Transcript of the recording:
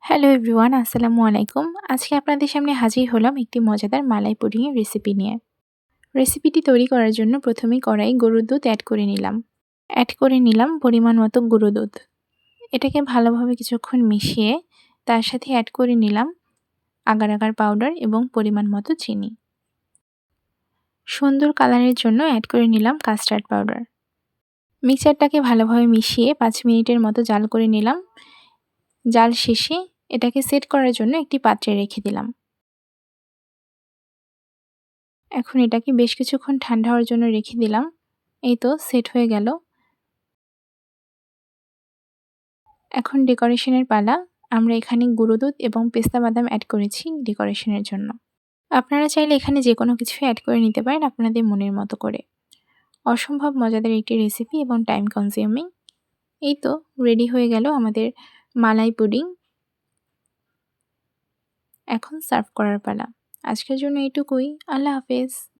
Hello everyone, আসসালামু আলাইকুম। আজকে আপনাদের সামনে হাজির হলাম একটি মজাদার মালাই পুডিংয়ের রেসিপি নিয়ে। রেসিপিটি তৈরি করার জন্য প্রথমেই কড়াই গরুর দুধ অ্যাড করে নিলাম পরিমাণ মতো গুঁড়ো দুধ। এটাকে ভালোভাবে কিছুক্ষণ মিশিয়ে তার সাথে অ্যাড করে নিলাম আগার আগার পাউডার এবং পরিমাণ মতো চিনি। সুন্দর কালারের জন্য অ্যাড করে নিলাম কাস্টার্ড পাউডার। মিক্সচারটাকে ভালোভাবে মিশিয়ে 5 মিনিটের মতো জাল করে নিলাম। জাল শেষে এটাকে সেট করার জন্য একটি পাত্রে রেখে দিলাম। এখন এটাকে বেশ কিছুক্ষণ ঠান্ডা হওয়ার জন্য রেখে দিলাম। এই তো সেট হয়ে গেল। এখন ডেকোরেশনের পালা। আমরা এখানে গুঁড়ো দুধ এবং পেস্তা বাদাম অ্যাড করেছি ডেকোরেশনের জন্য। আপনারা চাইলে এখানে যেকোনো কিছু অ্যাড করে নিতে পারেন আপনাদের মনের মতো করে। অসম্ভব মজাদার একটি রেসিপি এবং টাইম কনজিউমিং। এই তো রেডি হয়ে গেল আমাদের মালাই পুডিং। এখন সার্ভ করার পালা। আজকের জন্য এটুকুই। আল্লাহ হাফেজ।